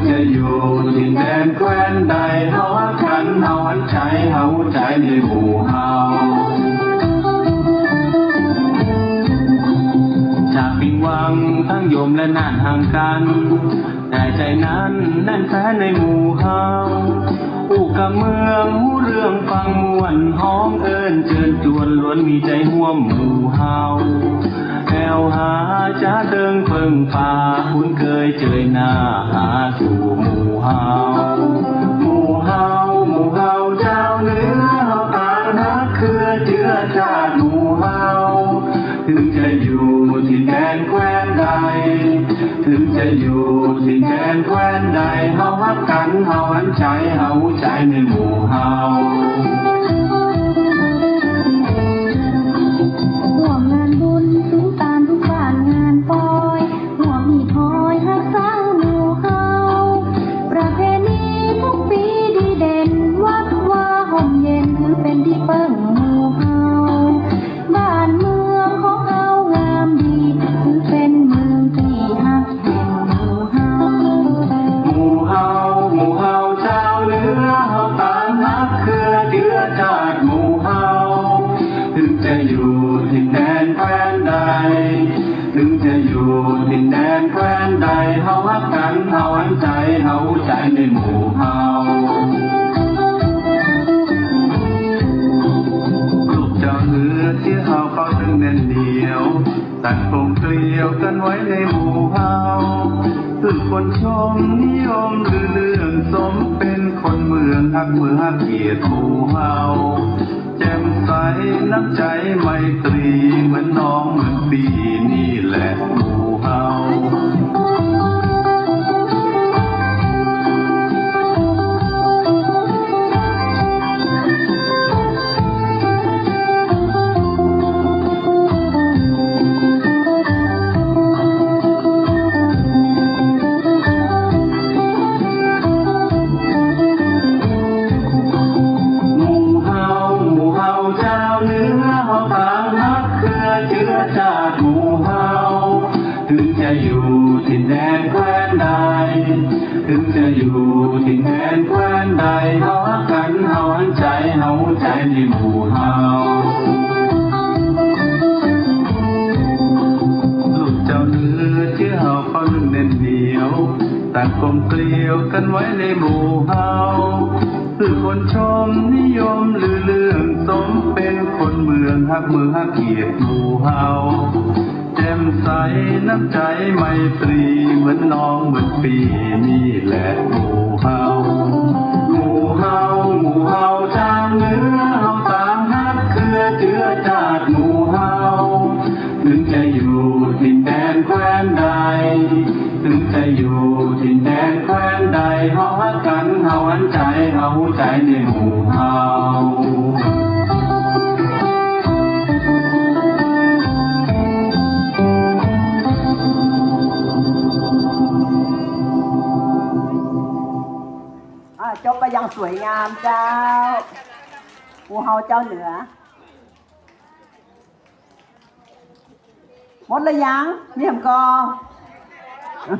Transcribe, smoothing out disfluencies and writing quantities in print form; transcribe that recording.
จะอยู่ดินแดนแคว้นใดเฮาฮักกันเฮาหันใจเฮาใจในหมู่เฮาจากปิงวังทั้งโยมและนานห่างกันแต่ใจนั้นแน่นแฟ้ในหมู่เฮาผู้กับเมืองหูเรื่องฟังมวนห้องเอิญเชิญชวนล้วนมีใจห่วมหมู่เฮาแอวหาจะเดิงเพิ่งป่าคุ้นเคยเจยหน้าหาสู่หมู่เฮาหมู่เฮาหมู่เฮาเจ้าเนื้อเฮาต่างนักเครือเจือชาติหมู่เฮาถึงจะอยู่ที่แดนแคว้นใดถึงจะอยู่ที่แดนแคว้นใดเฮาฮักกันเฮาหันใจเฮาใจในหมู่เฮาร่วมงานบุญทุกการทุกบ้านงานปอยร่วมมีพอยฮักษาหมู่เฮาประเพณีทุกปีดีเด่นวัดว่าห่มเย็นถือเป็นที่เปิ้งหมู่เฮาบ้านเมืองของเฮางามดีถือเป็นเมืองที่ฮักแห่งหมู่เฮาหมู่เฮาหมู่เฮาเจ้าเนื้อเฮาต่างนักเครือเชื้อชาติหมู่เฮาถึงจะอยู่ที่แดนแคว้นใดถึงจะอยู่ที่แดนแคว้นใดเฮาฮักกันเฮาหันใจเฮาใจในหมู่เฮาลูกเจ้าเนื้อที่เฮาเข้าถึงแน่นเหนียวตัดกลมเกลียวกันไว้ในหมู่เฮาคือคนชมนิยมหรือเรื่องสมเป็นคนเมืองฮักเมืองฮักเกียรติหมู่เฮาแจ่มใสน้ำใจไมตรีเหมือนน้องเหมือนปีนี่แหละหมู่เฮาถึงจะอยู่ที่แดนแคว้นใดถึงจะอยู่ที่แดนแคว้นใดเฮาฮักกันเฮาหันใจเฮาใจในหมู่เฮาลูกเจ้าเนื้อที่เฮาเขานึ่งแน่นเหนียวต่างกลมเกลียวกันไว้ในหมู่เฮาคือคนชมนิยมหรือเรื่องสมเป็นคนเมืองฮักเมืองฮักเกียรติหมู่เฮาแจ่มใสน้ำใจไมตรีเหมือนน้องเหมือนปีนี่แหละหมู่เฮาหมู่เฮาหมู่เฮาเจ้าเนื้อเฮาต่างฮักเครือเชื้อชาติหมู่เฮาถึงจะอยู่ที่แดนแคว้นใดถึงจะอยู่ที่แดนแคว้นใดเฮาฮักกันเฮาหันใจเฮาใจในหมู่เฮาจบไปอย่างสวยงามเจ้าหมู่เฮาเจ้าเหนือหมดเลยยังนี่ผมก็